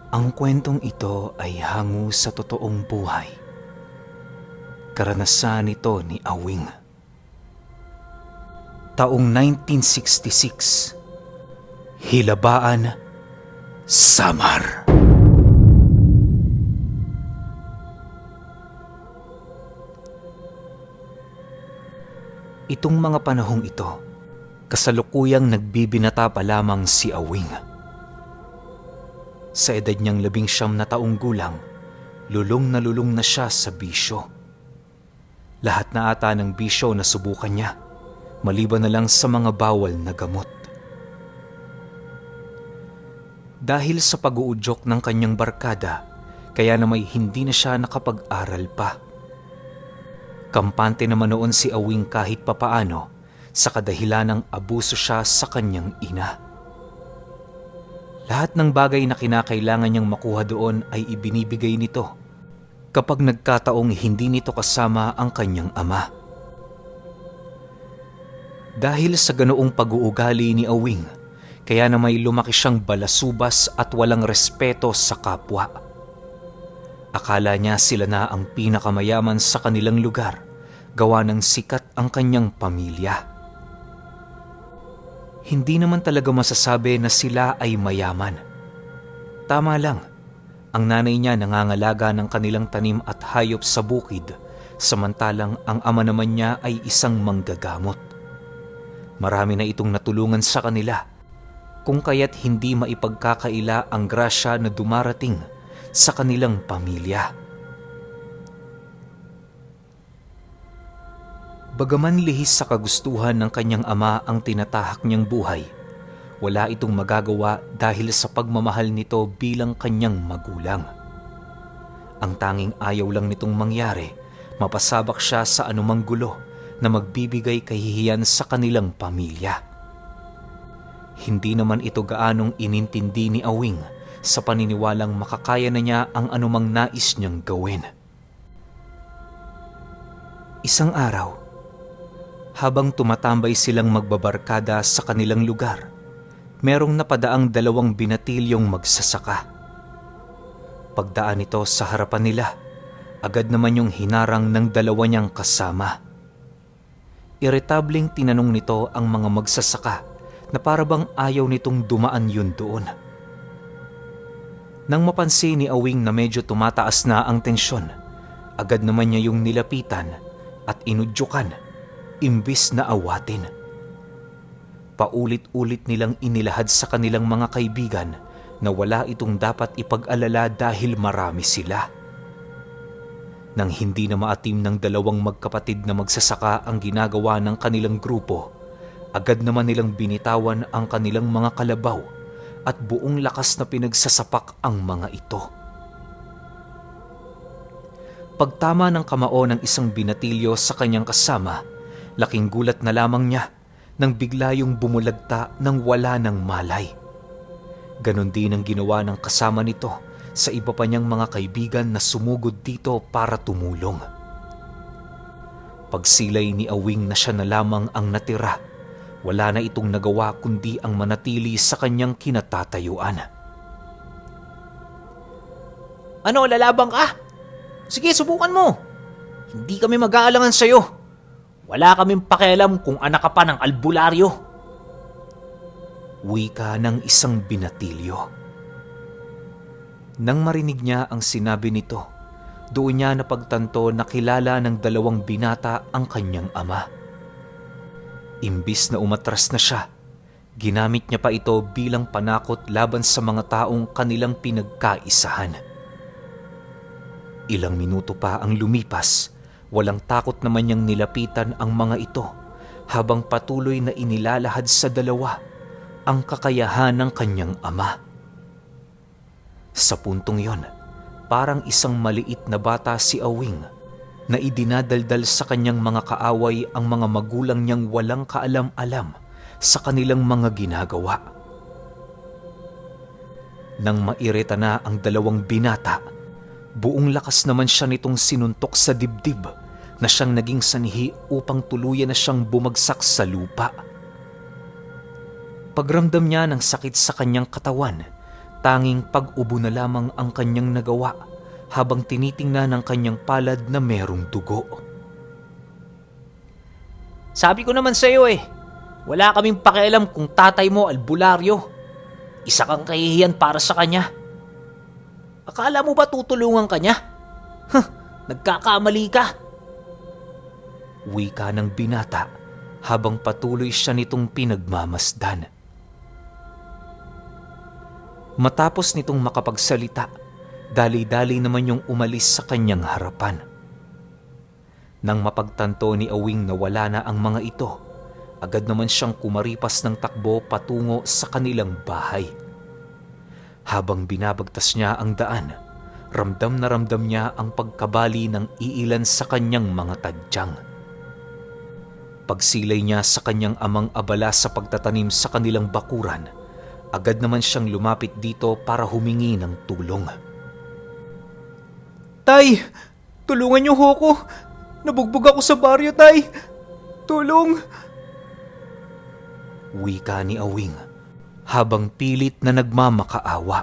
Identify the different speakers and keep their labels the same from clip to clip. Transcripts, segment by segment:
Speaker 1: Ang kwentong ito ay hango sa totoong buhay. Karanasan ito ni Awing. Taong 1966, Hilabaan, Samar. Itong mga panahong ito, kasalukuyang nagbibinata pa lamang si Awing. Sa edad niyang 19 na taong gulang, lulong na siya sa bisyo. Lahat na ata ng bisyo na subukan niya, maliban na lang sa mga bawal na gamot. Dahil sa pag-uudyok ng kanyang barkada, kaya na may hindi na siya nakapag-aral pa. Kampante naman noon si Awing kahit papaano sa kadahilan ng abuso siya sa kanyang ina. Lahat ng bagay na kinakailangan niyang makuha doon ay ibinibigay nito kapag nagkataong hindi nito kasama ang kanyang ama. Dahil sa ganoong pag-uugali ni Awing, kaya na may lumaki siyang balasubas at walang respeto sa kapwa. Akala niya sila na ang pinakamayaman sa kanilang lugar, gawa ng sikat ang kanyang pamilya. Hindi naman talaga masasabi na sila ay mayaman. Tama lang, ang nanay niya nangangalaga ng kanilang tanim at hayop sa bukid, samantalang ang ama naman niya ay isang manggagamot. Marami na itong natulungan sa kanila, kung kaya't hindi maipagkakaila ang grasya na dumarating sa kanilang pamilya. Bagaman lihis sa kagustuhan ng kanyang ama ang tinatahak niyang buhay, wala itong magagawa dahil sa pagmamahal nito bilang kanyang magulang. Ang tanging ayaw lang nitong mangyari, mapasabak siya sa anumang gulo na magbibigay kahihiyan sa kanilang pamilya. Hindi naman ito gaanong inintindi ni Awing sa paniniwalang makakaya na niya ang anumang nais niyang gawin. Isang araw, habang tumatambay silang magbabarkada sa kanilang lugar, merong napadaang 2 binatilyong magsasaka. Pagdaan nito sa harapan nila, agad naman yung hinarang ng 2 niyang kasama. Iritableng tinanong nito ang mga magsasaka na parabang ayaw nitong dumaan yun doon. Nang mapansin ni Awing na medyo tumataas na ang tensyon, agad naman niya yung nilapitan at inudyukan imbis na awatin. Paulit-ulit nilang inilahad sa kanilang mga kaibigan na wala itong dapat ipag-alala dahil marami sila. Nang hindi na maatim ng 2 magkapatid na magsasaka ang ginagawa ng kanilang grupo, agad naman nilang binitawan ang kanilang mga kalabaw at buong lakas na pinagsasapak ang mga ito. Pagtama ng kamao ng isang binatilyo sa kanyang kasama, laking gulat na lamang niya nang bigla yung bumulagta ng wala ng malay. Ganon din ang ginawa ng kasama nito sa iba pa niyang mga kaibigan na sumugod dito para tumulong. Pagsilay ni Awing na siya na lamang ang natira, wala na itong nagawa kundi ang manatili sa kanyang kinatatayuan. Ano, lalabang ka? Sige, subukan mo. Hindi kami mag-aalangan sa'yo. Wala kaming pakialam kung anak ka pa ng albularyo. Wika ng isang binatilyo. Nang marinig niya ang sinabi nito, doon niya napagtanto na kilala ng 2 binata ang kanyang ama. Imbis na umatras na siya, ginamit niya pa ito bilang panakot laban sa mga taong kanilang pinagkaisahan. Ilang minuto pa ang lumipas, walang takot naman niyang nilapitan ang mga ito habang patuloy na inilalahad sa 2 ang kakayahan ng kanyang ama. Sa puntong yon, parang isang maliit na bata si Awing na idinadaldal sa kanyang mga kaaway ang mga magulang niyang walang kaalam-alam sa kanilang mga ginagawa. Nang mairita na ang 2 binata, buong lakas naman siya nitong sinuntok sa dibdib na siyang naging sanhi upang tuluyan na siyang bumagsak sa lupa. Pagramdam niya ng sakit sa kanyang katawan, Tanging pag-ubo na lamang ang kanyang nagawa habang tinitingnan ng kanyang palad na merong dugo. Sabi ko naman sa iyo wala kaming pakialam kung tatay mo albularyo. Isa kang kahihiyan para sa kanya. Akala mo ba tutulungan ka niya? Nagkakamali ka. Wika ng binata habang patuloy siya nitong pinagmamasdan. Matapos nitong makapagsalita, dali-dali naman yung umalis sa kanyang harapan. Nang mapagtanto ni Awing na wala na ang mga ito, agad naman siyang kumaripas ng takbo patungo sa kanilang bahay. Habang binabagtas niya ang daan, ramdam na ramdam niya ang pagkabali ng iilan sa kanyang mga tadyang. Pagsilay niya sa kanyang amang abala sa pagtatanim sa kanilang bakuran, agad naman siyang lumapit dito para humingi ng tulong. Tay! Tulungan niyo ho ko! Nabugbog ako sa baryo, Tay! Tulong! Wika ni Awing habang pilit na nagmamakaawa.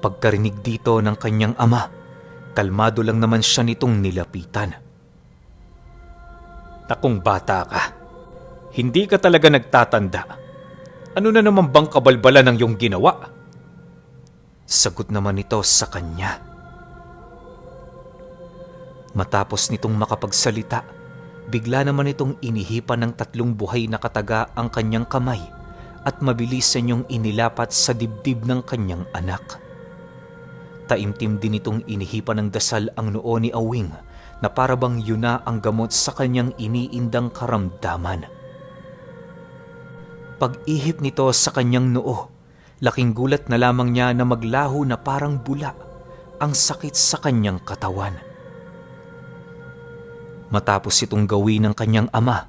Speaker 1: Pagkarinig dito ng kanyang ama, kalmado lang naman siya nitong nilapitan. Takong bata ka. Hindi ka talaga nagtatanda. Ano na naman bang kabalbalan ang iyong ginawa? Sagot naman ito sa kanya. Matapos nitong makapagsalita, bigla naman itong inihipan ng 3 buhay na kataga ang kanyang kamay at mabilisan niyong inilapat sa dibdib ng kanyang anak. Taimtim din itong inihipan ng dasal ang noo ni Awing na parabang yun na ang gamot sa kanyang iniindang karamdaman. Pag-ihip nito sa kanyang noo, laking gulat na lamang niya na maglaho na parang bula ang sakit sa kanyang katawan. Matapos itong gawin ng kanyang ama,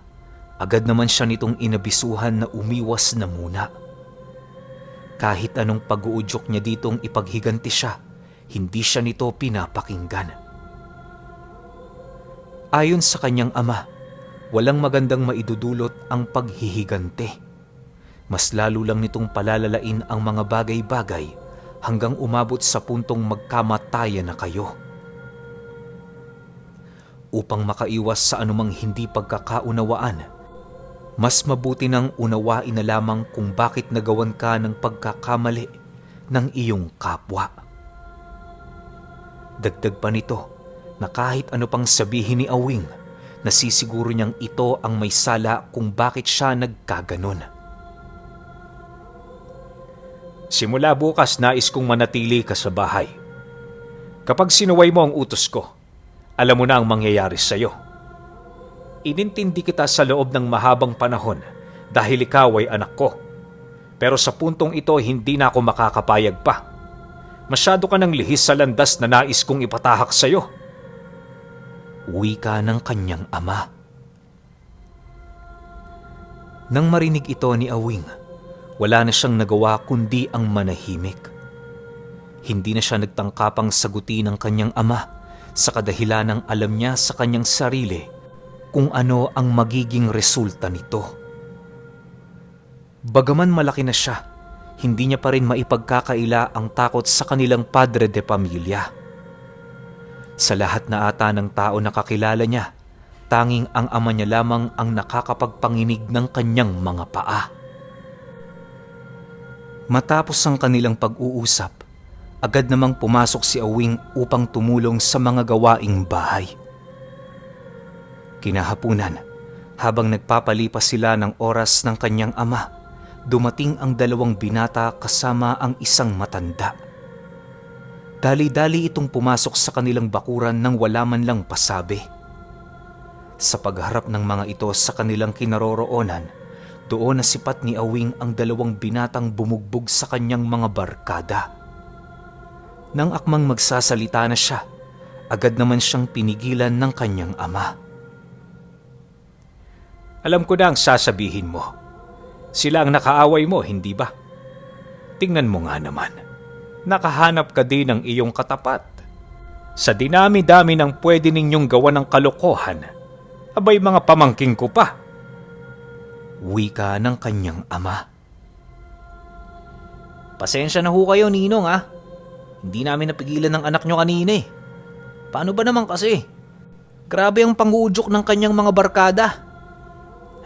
Speaker 1: agad naman siya nitong inabisuhan na umiwas na muna. Kahit anong pag-uudyok niya ditong ipaghiganti siya, hindi siya nito pinapakinggan. Ayon sa kanyang ama, walang magandang maidudulot ang paghihigante. Mas lalo lang nitong palalalain ang mga bagay-bagay hanggang umabot sa puntong magkamatayan na kayo. Upang makaiwas sa anumang hindi pagkakaunawaan, mas mabuti nang unawain na lamang kung bakit nagawan ka ng pagkakamali ng iyong kapwa. Dagdag pa nito na kahit ano pang sabihin ni Awing, nasisiguro niyang ito ang may sala kung bakit siya nagkaganon. Simula bukas nais kong manatili ka sa bahay. Kapag sinuway mo ang utos ko, alam mo na ang mangyayari sa iyo. Inintindi kita sa loob ng mahabang panahon dahil ikaw ay anak ko. Pero sa puntong ito hindi na ako makakapayag pa. Masyado ka ng lihis sa landas na nais kong ipatahak sa iyo. Wika ng kanyang ama. Nang marinig ito ni Awing, wala na siyang nagawa kundi ang manahimik. Hindi na siya nagtangkapang sagutin ng kanyang ama sa kadahilan ng alam niya sa kanyang sarili kung ano ang magiging resulta nito. Bagaman malaki na siya, hindi niya pa rin maipagkakaila ang takot sa kanilang padre de pamilya. Sa lahat na ata ng tao na kakilala niya, tanging ang ama niya lamang ang nakakapagpanginig ng kanyang mga paa. Matapos ang kanilang pag-uusap, agad namang pumasok si Awing upang tumulong sa mga gawaing bahay. Kinahapunan, habang nagpapalipas sila ng oras ng kanyang ama, dumating ang 2 binata kasama ang isang matanda. Dali-dali itong pumasok sa kanilang bakuran nang wala man lang pasabi. Sa pagharap ng mga ito sa kanilang kinaroroonan, doon nasipat ni Awing ang 2 binatang bumugbog sa kanyang mga barkada. Nang akmang magsasalita na siya, agad naman siyang pinigilan ng kanyang ama. Alam ko na ang sasabihin mo. Sila ang nakaaway mo, hindi ba? Tingnan mo nga naman. Nakahanap ka din ng iyong katapat. Sa dinami-dami ng pwede ninyong gawa ng kalokohan, abay mga pamangking ko pa. Wika ng kanyang ama. Pasensya na ho kayo, Ninong ah. Hindi namin napigilan ng anak nyo kanina eh. Paano ba naman kasi? Grabe ang panguudyok ng kanyang mga barkada.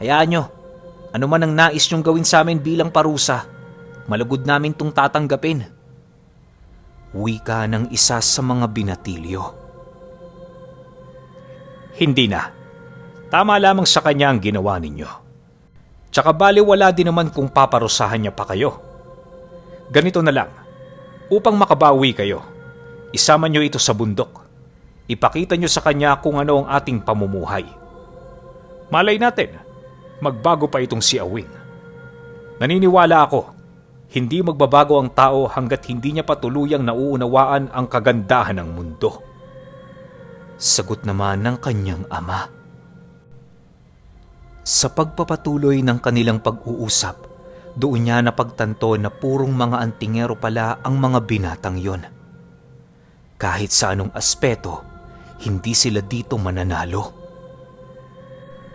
Speaker 1: Hayaan nyo, ano man ang nais nyong gawin sa amin bilang parusa, malugod namin tung tatanggapin. Wika ng isa sa mga binatilyo. Hindi na. Tama lamang sa kanya ang ginawa ninyo. Tsaka baliwala din naman kung paparusahan niya pa kayo. Ganito na lang, upang makabawi kayo, isama nyo ito sa bundok. Ipakita nyo sa kanya kung ano ang ating pamumuhay. Malay natin, magbago pa itong si Awing. Naniniwala ako, hindi magbabago ang tao hanggat hindi niya patuluyang nauunawaan ang kagandahan ng mundo. Sagot naman ng kanyang ama. Sa pagpapatuloy ng kanilang pag-uusap, doon niya napagtanto na purong mga antingero pala ang mga binatang yon. Kahit sa anong aspeto, hindi sila dito mananalo.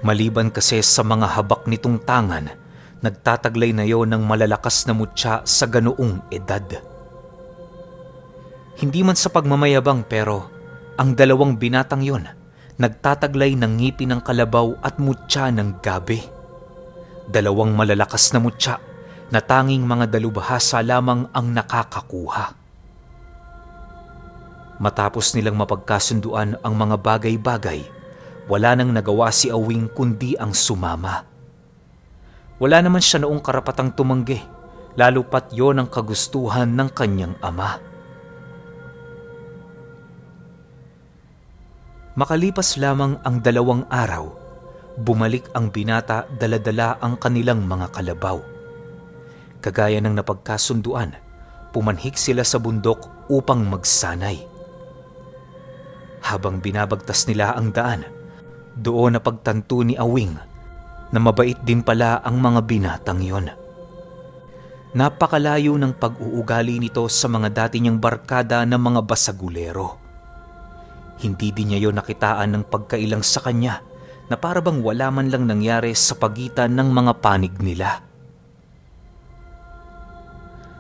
Speaker 1: Maliban kasi sa mga habak nitong tangan, nagtataglay na yon ng malalakas na mutya sa ganoong edad. Hindi man sa pagmamayabang pero ang dalawang binatang yon nagtataglay ng ngipin ng kalabaw at mutya ng gabi. Dalawang malalakas na mutya na tanging mga dalubhasa lamang ang nakakakuha. Matapos nilang mapagkasunduan ang mga bagay-bagay, wala nang nagawa si Awing kundi ang sumama. Wala naman siya noong karapatang tumanggi, lalo pat yon ang kagustuhan ng kanyang ama. Makalipas lamang ang 2 araw, bumalik ang binata dala-dala ang kanilang mga kalabaw. Kagaya ng napagkasunduan, pumanhik sila sa bundok upang magsanay. Habang binabagtas nila ang daan, doon napagtanto ni Awing na mabait din pala ang mga binatang yon. Napakalayo ng pag-uugali nito sa mga dati niyang barkada ng mga basagulero. Hindi din niya yon nakitaan ng pagkailang sa kanya na parabang wala man lang nangyari sa pagitan ng mga panig nila.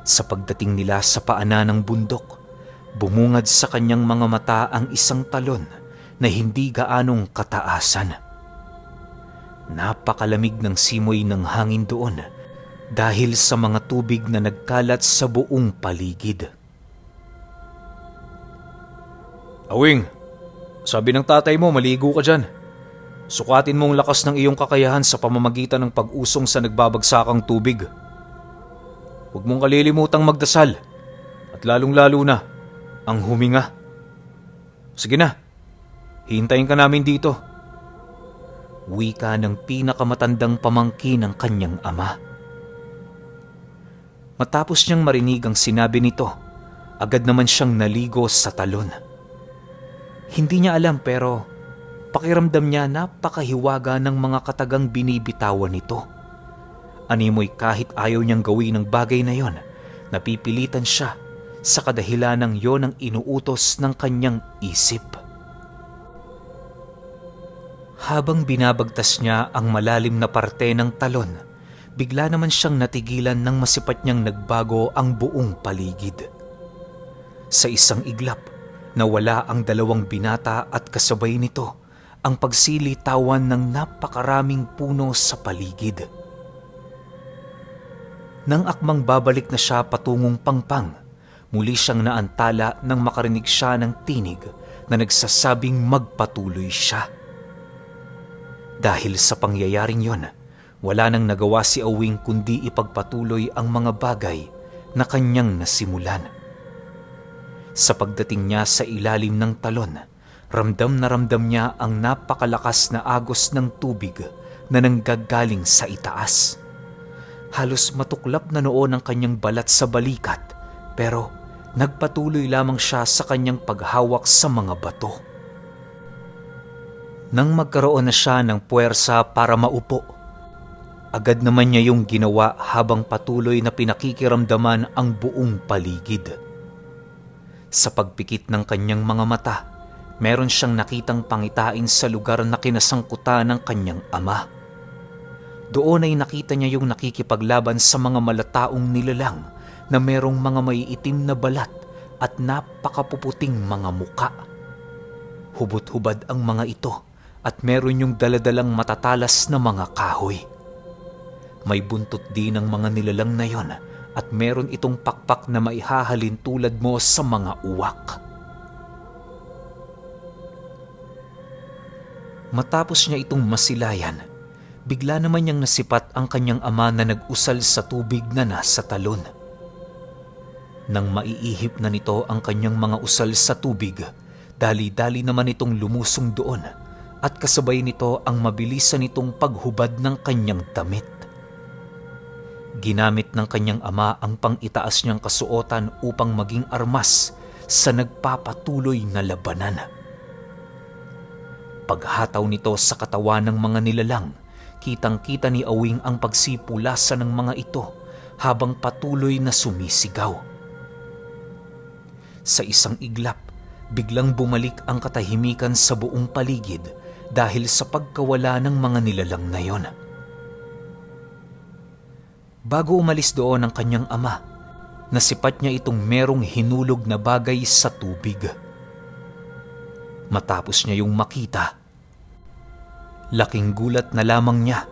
Speaker 1: Sa pagdating nila sa paanan ng bundok, bumungad sa kanyang mga mata ang isang talon na hindi gaanong kataasan. Napakalamig ng simoy ng hangin doon dahil sa mga tubig na nagkalat sa buong paligid. Awing, sabi ng tatay mo maligo ka dyan. Sukatin mo ang lakas ng iyong kakayahan sa pamamagitan ng pag-usong sa nagbabagsakang tubig. Huwag mong kalilimutang magdasal at lalong-lalo na ang huminga. Sige na, hintayin ka namin dito. Wika ng pinakamatandang pamangkin ng kanyang ama. Matapos niyang marinig ang sinabi nito, agad naman siyang naligo sa talon. Hindi niya alam pero pakiramdam niya napakahiwaga ng mga katagang binibitawan nito. Animoy kahit ayaw niyang gawin ang bagay na yon, napipilitan siya sa kadahilanang yon ang inuutos ng kanyang isip. Habang binabagtas niya ang malalim na parte ng talon, bigla naman siyang natigilan nang masipat niyang nagbago ang buong paligid. Sa isang iglap, nawala ang 2 binata at kasabay nito ang pagsilitawan ng napakaraming puno sa paligid. Nang akmang babalik na siya patungong Pangpang, muli siyang naantala nang makarinig siya ng tinig na nagsasabing magpatuloy siya. Dahil sa pangyayaring yon, wala nang nagawa si Awing kundi ipagpatuloy ang mga bagay na kanyang nasimulan. Sa pagdating niya sa ilalim ng talon, ramdam na ramdam niya ang napakalakas na agos ng tubig na nanggagaling sa itaas. Halos matuklap na noon ang kanyang balat sa balikat, pero nagpatuloy lamang siya sa kanyang paghawak sa mga bato. Nang magkaroon na siya ng puwersa para maupo, agad naman niya yung ginawa habang patuloy na pinakikiramdaman ang buong paligid. Sa pagpikit ng kanyang mga mata, meron siyang nakitang pangitain sa lugar na kinasangkutan ng kanyang ama. Doon ay nakita niya yung nakikipaglaban sa mga malataong nilalang na merong mga maiitim na balat at napakapuputing mga muka. Hubot-hubad ang mga ito at meron yung daladalang matatalas na mga kahoy. May buntot din ang mga nilalang na yon at meron itong pakpak na maihahalin tulad mo sa mga uwak. Matapos niya itong masilayan, bigla naman niyang nasipat ang kanyang ama na nag-usal sa tubig na nasa talon. Nang maiihip na nito ang kanyang mga usal sa tubig, dali-dali naman itong lumusong doon at kasabay nito ang mabilisan nitong paghubad ng kanyang damit. Ginamit ng kanyang ama ang pang-itaas niyang kasuotan upang maging armas sa nagpapatuloy na labanan. Paghataw nito sa katawan ng mga nilalang, kitang-kita ni Awing ang pagsipulasa ng mga ito habang patuloy na sumisigaw. Sa isang iglap, biglang bumalik ang katahimikan sa buong paligid dahil sa pagkawala ng mga nilalang na yon. Bago umalis doon ang kanyang ama, nasipat niya itong merong hinulog na bagay sa tubig. Matapos niya yung makita, laking gulat na lamang niya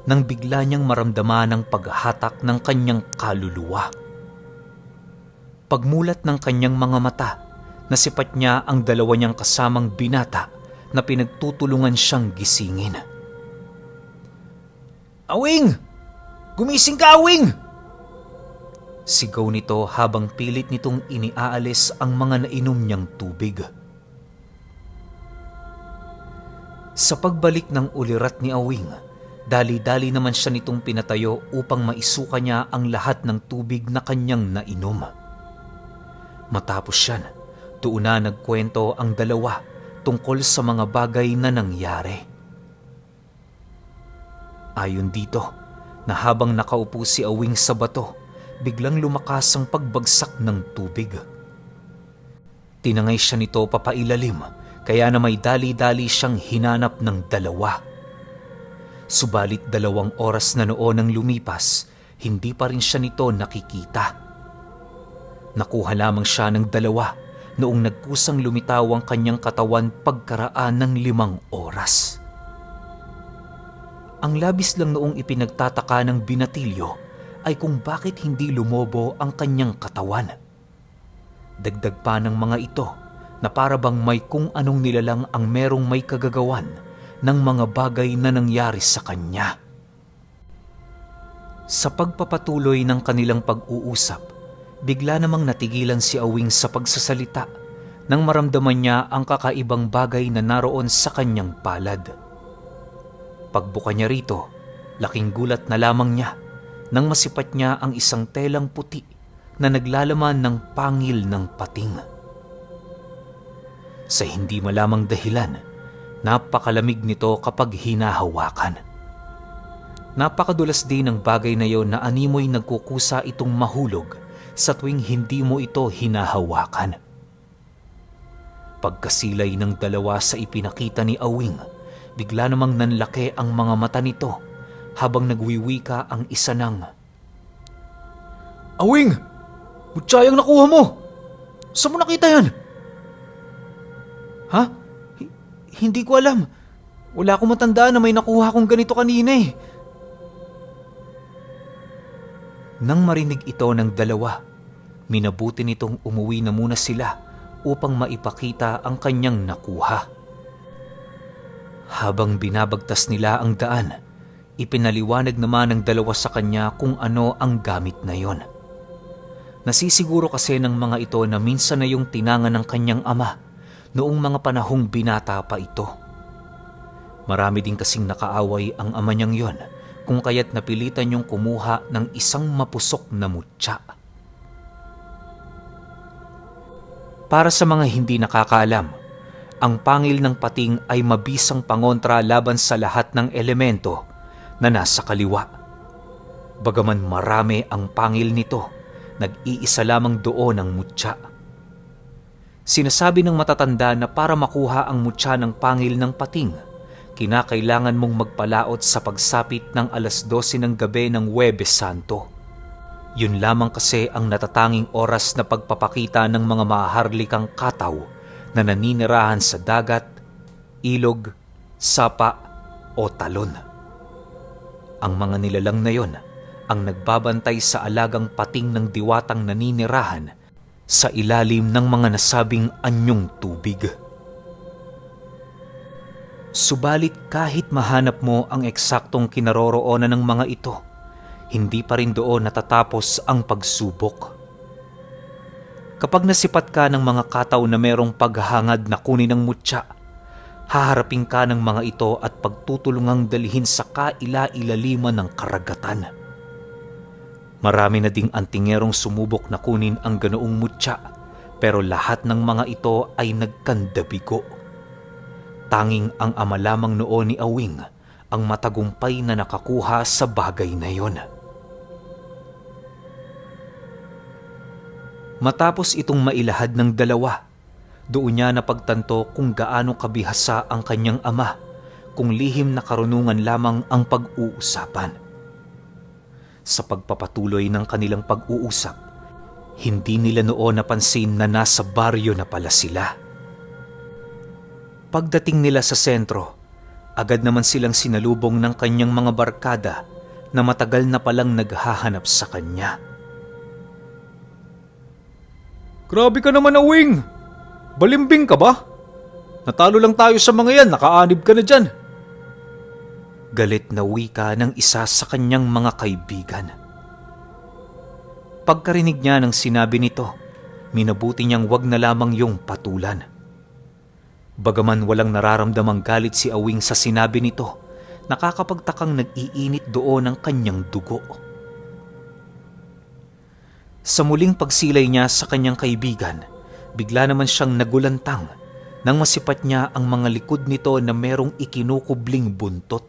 Speaker 1: nang bigla niyang maramdaman ang paghatak ng kanyang kaluluwa. Pagmulat ng kanyang mga mata, nasipat niya ang dalawa niyang kasamang binata na pinagtutulungan siyang gisingin. "Awing! Gumising ka, Awing!" Sigaw nito habang pilit nitong iniaalis ang mga nainom niyang tubig. Sa pagbalik ng ulirat ni Awing, dali-dali naman siya nitong pinatayo upang maisuka niya ang lahat ng tubig na kanyang nainom. Matapos yan, doon na nagkwento ang dalawa tungkol sa mga bagay na nangyari. Ayon dito, na habang nakaupo si Awing sa bato, biglang lumakas ang pagbagsak ng tubig. Tinangay siya nito papailalim, kaya na may dali-dali siyang hinanap ng dalawa. Subalit 2 oras na noon ang lumipas, hindi pa rin siya nito nakikita. Nakuha lamang siya ng 2 noong nagkusang lumitaw ang kanyang katawan pagkaraan ng 5 oras. Ang labis lang noong ipinagtataka ng binatilyo ay kung bakit hindi lumobo ang kanyang katawan. Dagdag pa ng mga ito na para bang may kung anong nilalang ang merong may kagagawan ng mga bagay na nangyari sa kanya. Sa pagpapatuloy ng kanilang pag-uusap, bigla namang natigilan si Awing sa pagsasalita nang maramdaman niya ang kakaibang bagay na naroon sa kanyang palad. Pagbuka niya rito, laking gulat na lamang niya nang masipat niya ang isang telang puti na naglalaman ng pangil ng pating. Sa hindi malamang dahilan, napakalamig nito kapag hinahawakan. Napakadulas din ng bagay na yon na animoy nagkukusa itong mahulog sa tuwing hindi mo ito hinahawakan. Pagkasilay ng dalawa sa ipinakita ni Awing, bigla namang nanlaki ang mga mata nito habang nagwiwika ang isa ng, "Awing! Mutsayang nakuha mo! Saan mo nakita yan?" "Ha? Hindi ko alam. Wala akong matandaan na may nakuha akong ganito kanina eh." Nang marinig ito ng dalawa, minabuti nitong umuwi na muna sila upang maipakita ang kanyang nakuha. Habang binabagtas nila ang daan, ipinaliwanag naman ng dalawa sa kanya kung ano ang gamit na yon. Nasisiguro kasi ng mga ito na minsan na yung tinangan ng kanyang ama noong mga panahong binata pa ito. Marami din kasing nakaaway ang ama niyang yon, kung kaya't napilitan niyong kumuha ng isang mapusok na mutya. Para sa mga hindi nakakaalam, ang pangil ng pating ay mabisang pangontra laban sa lahat ng elemento na nasa kaliwa. Bagaman marami ang pangil nito, nag-iisa lamang doon ang mutya. Sinasabi ng matatanda na para makuha ang mutya ng pangil ng pating, kinakailangan mong magpalaot sa pagsapit ng 12:00 ng gabi ng Huwebes Santo. Yun lamang kasi ang natatanging oras na pagpapakita ng mga maharlikang kataw na naninirahan sa dagat, ilog, sapa o talon. Ang mga nilalang na yon ang nagbabantay sa alagang pating ng diwatang naninirahan sa ilalim ng mga nasabing anyong tubig. Subalit kahit mahanap mo ang eksaktong kinaroroonan ng mga ito, hindi pa rin doon natatapos ang pagsubok. Kapag nasipat ka ng mga kataw na merong paghahangad na kunin ng mutya, haharapin ka ng mga ito at pagtutulungang dalhin sa kaila-ilaliman ng karagatan. Marami na ding antingerong sumubok na kunin ang ganoong mutya, pero lahat ng mga ito ay nagkandabigo. Tanging ang ama lamang noon ni Awing ang matagumpay na nakakuha sa bagay na yon. Matapos itong mailahad ng dalawa, doon niya napagtanto kung gaano kabihasa ang kanyang ama kung lihim na karunungan lamang ang pag-uusapan. Sa pagpapatuloy ng kanilang pag-uusap, hindi nila noon napansin na nasa baryo na pala sila. Pagdating nila sa sentro, agad naman silang sinalubong ng kanyang mga barkada na matagal na palang naghahanap sa kanya. "Grabe ka naman, Awing! Balimbing ka ba? Natalo lang tayo sa mga yan, nakaanib ka na dyan." Galit na wika ng isa sa kanyang mga kaibigan. Pagkarinig niya ng sinabi nito, minabuti niyang wag na lamang yung patulan. Bagaman walang nararamdamang galit si Awing sa sinabi nito, nakakapagtakang nag-iinit doon ang kanyang dugo. Sa muling pagsilay niya sa kanyang kaibigan, bigla naman siyang nagulantang nang masipat niya ang mga likod nito na merong ikinukubling buntot.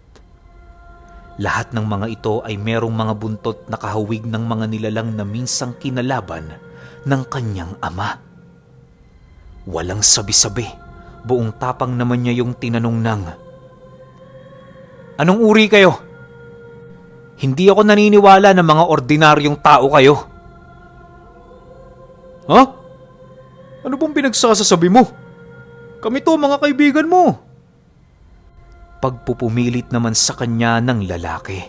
Speaker 1: Lahat ng mga ito ay merong mga buntot na kahawig ng mga nilalang na minsang kinalaban ng kanyang ama. Walang sabi-sabi, buong tapang naman niya yung tinanong ng, "Anong uri kayo? Hindi ako naniniwala na mga ordinaryong tao kayo." "Ha? Ano bang pinagsasasabi mo? Kami to, mga kaibigan mo." Pagpupumilit naman sa kanya ng lalaki.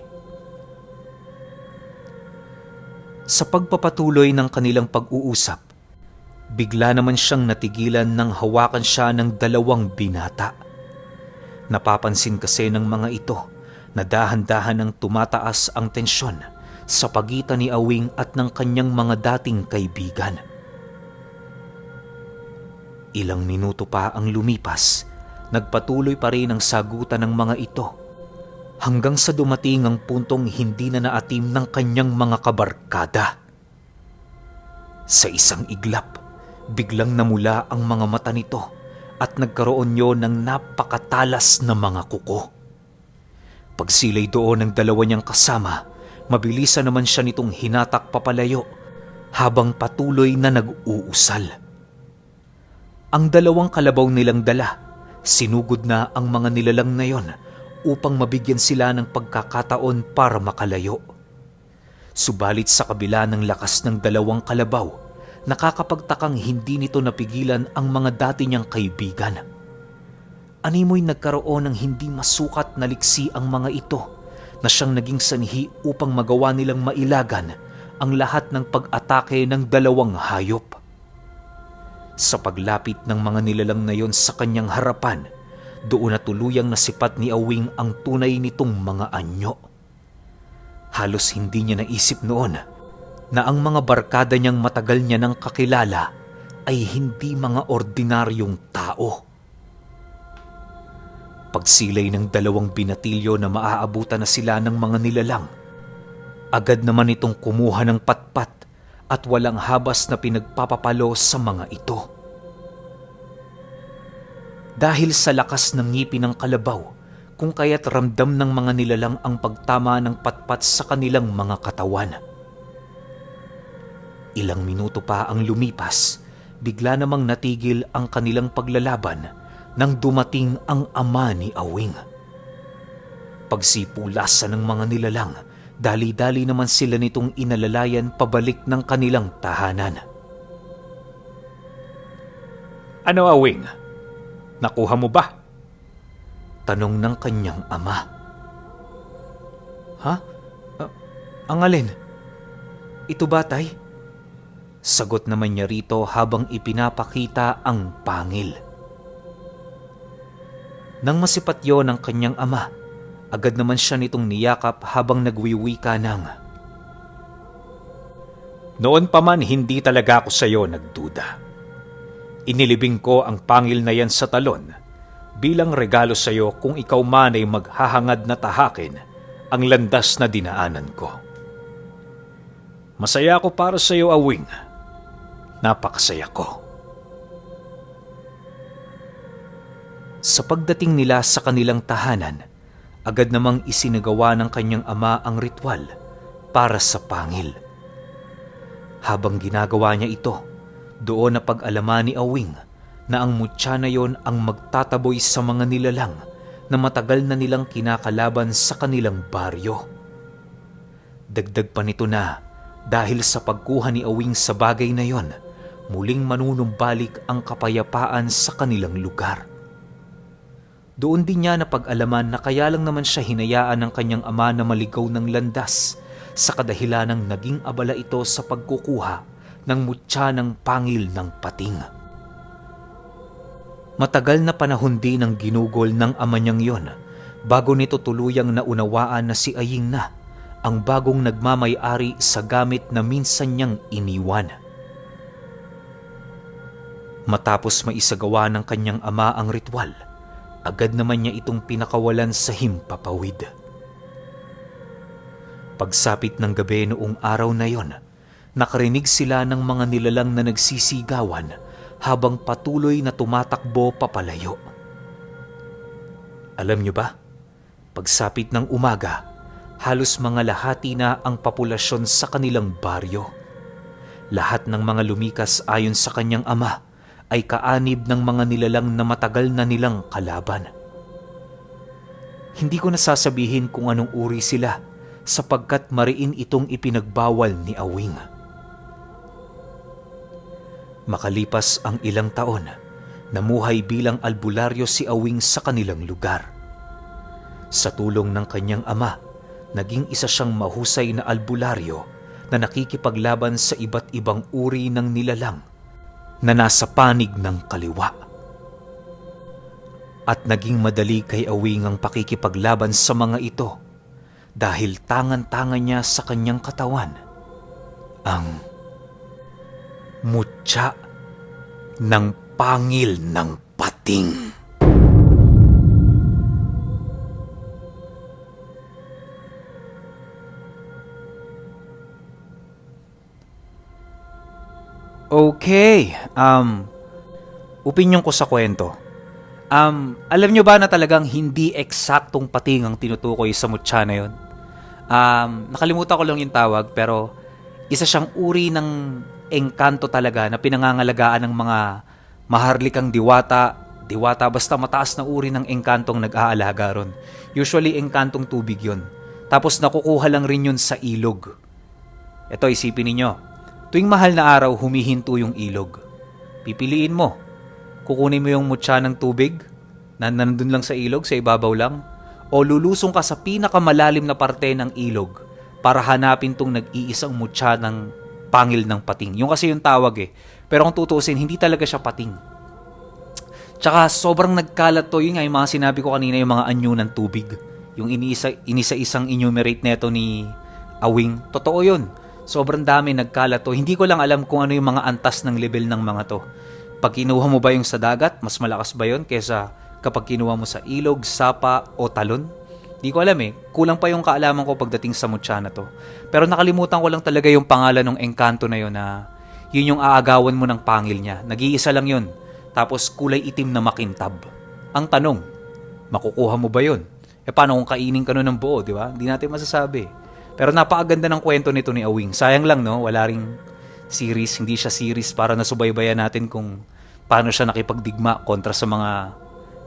Speaker 1: Sa pagpapatuloy ng kanilang pag-uusap, bigla naman siyang natigilan nang hawakan siya ng dalawang binata. Napapansin kasi ng mga ito na dahan-dahan nang tumataas ang tensyon sa pagitan ni Awing at ng kanyang mga dating kaibigan. Ilang minuto pa ang lumipas, nagpatuloy pa rin ang sagutan ng mga ito hanggang sa dumating ang puntong hindi na naatim ng kanyang mga kabarkada. Sa isang iglap, biglang namula ang mga mata nito at nagkaroon yon ng napakatalas na mga kuko. Pagsilay doon ng dalawa niyang kasama, mabilisan naman siya nitong hinatak papalayo habang patuloy na nag-uusal. Ang dalawang kalabaw nilang dala, sinugod na ang mga nilalang na yon upang mabigyan sila ng pagkakataon para makalayo. Subalit sa kabila ng lakas ng dalawang kalabaw, nakakapagtakang hindi nito napigilan ang mga dati niyang kaibigan. Animoy nagkaroon ng hindi masukat na liksi ang mga ito na siyang naging sanhi upang magawa nilang mailagan ang lahat ng pag-atake ng dalawang hayop. Sa paglapit ng mga nilalang na yon sa kanyang harapan, doon na tuluyang nasipat ni Awing ang tunay nitong mga anyo. Halos hindi niya naisip noon na ang mga barkada niyang matagal niya nang kakilala ay hindi mga ordinaryong tao. Pagsilay ng dalawang binatilyo na maaabutan na sila ng mga nilalang, agad naman itong kumuha ng patpat at walang habas na pinagpapapalo sa mga ito. Dahil sa lakas ng ngipin ng kalabaw, kung kaya't ramdam ng mga nilalang ang pagtama ng patpat sa kanilang mga katawan. Ilang minuto pa ang lumipas, bigla namang natigil ang kanilang paglalaban nang dumating ang ama ni Awing. Pagsipulasan ng mga nilalang, Dali-dali naman sila nitong inalalayan pabalik ng kanilang tahanan. "Ano, Awing? Nakuha mo ba?" tanong ng kanyang ama. "Ha? Ang alin? Ito ba, tay?" sagot naman niya rito habang ipinapakita ang pangil. Nang masipat yon ng kanyang ama, agad naman siya nitong niyakap habang nagwiwika ng, "Noon pa man hindi talaga ako sa iyo nagduda. Inilibing ko ang pangil na yan sa talon bilang regalo sa iyo kung ikaw man ay maghahangad na tahakin ang landas na dinaanan ko. Masaya ako para sa iyo, Awing. Napakasaya ko." Sa pagdating nila sa kanilang tahanan, agad namang isinagawa ng kanyang ama ang ritual para sa pangil. Habang ginagawa niya ito, doon na pag-alaman ni Awing na ang mutya na yon ang magtataboy sa mga nilalang na matagal na nilang kinakalaban sa kanilang baryo. Dagdag pa nito na dahil sa pagkuha ni Awing sa bagay na yon, muling manunumbalik ang kapayapaan sa kanilang lugar. Doon din niya napag-alaman na kaya lang naman siya hinayaan ng kanyang ama na maligaw ng landas sa kadahilanang naging abala ito sa pagkukuha ng mutya ng pangil ng pating. Matagal na panahon din ang ginugol ng ama niyang yon bago nito tuluyang naunawaan na si Aying na ang bagong nagmamay-ari sa gamit na minsan niyang iniwan. Matapos maisagawa ng kanyang ama ang ritual, agad naman niya itong pinakawalan sa himpapawid. Pagsapit ng gabi noong araw na yon, nakarinig sila ng mga nilalang na nagsisigawan habang patuloy na tumatakbo papalayo. Alam niyo ba, pagsapit ng umaga, halos mga lahati na ang populasyon sa kanilang baryo. Lahat ng mga lumikas ayon sa kanyang ama ay kaanib ng mga nilalang na matagal na nilang kalaban. Hindi ko nasasabihin kung anong uri sila sapagkat mariin itong ipinagbawal ni Awing. Makalipas ang ilang taon, namuhay bilang albularyo si Awing sa kanilang lugar. Sa tulong ng kanyang ama, naging isa siyang mahusay na albularyo na nakikipaglaban sa iba't ibang uri ng nilalang na nasa panig ng kaliwa. At naging madali kay Awing ang pakikipaglaban sa mga ito dahil tangan-tangan niya sa kanyang katawan ang mutya ng pangil ng pating. Okay, opinyon ko sa kwento. Alam nyo ba na talagang hindi eksaktong pating ang tinutukoy sa mutya na yun? Nakalimutan ko lang yung tawag pero isa siyang uri ng engkanto talaga na pinangangalagaan ng mga maharlikang diwata basta mataas na uri ng engkantong nag-aalaga ron. Usually engkantong tubig yun. Tapos nakukuha lang rin yun sa ilog. Ito, isipin ninyo. Tuwing mahal na araw, humihinto yung ilog. Pipiliin mo. Kukunin mo yung mutya ng tubig na nandun lang sa ilog, sa ibabaw lang, o lulusong ka sa pinakamalalim na parte ng ilog para hanapin tong nag-iisang mutya ng pangil ng pating. Yung kasi yung tawag eh. Pero kung tutuusin, hindi talaga siya pating. Tsaka sobrang nagkalat to. Yun nga yung mga sinabi ko kanina, yung mga anyo ng tubig. Yung inisa-isang enumerate neto ni Awing. Totoo yun. Sobrang dami nagkalat to. Hindi ko lang alam kung ano yung mga antas ng level ng mga to. Pag kinuha mo ba yung sa dagat, mas malakas ba yun kesa kapag kinuha mo sa ilog, sapa o talon? Hindi ko alam eh. Kulang pa yung kaalaman ko pagdating sa mutya na to. Pero nakalimutan ko lang talaga yung pangalan ng engkanto na yun na yun yung aagawan mo ng pangil niya. Nag-iisa lang yun. Tapos kulay itim na makintab. Ang tanong, makukuha mo ba yun? Paano kung kainin ka nun ng buo, di ba? Hindi natin masasabi. Pero napakaganda ng kwento nito ni Awing. Sayang lang, no? Wala ring series. Hindi siya series para nasubaybayan natin kung paano siya nakipagdigma kontra sa mga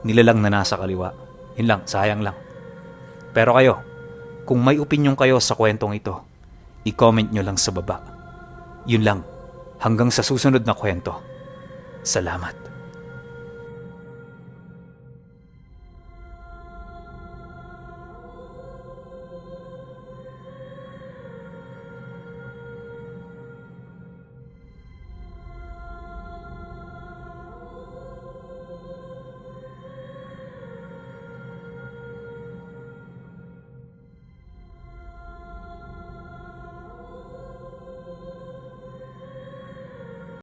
Speaker 1: nilalang na nasa kaliwa. Yun lang, sayang lang. Pero kayo, Kung may opinyon kayo sa kwentong ito, i-comment nyo lang sa baba. Yun lang, hanggang sa susunod na kwento. Salamat.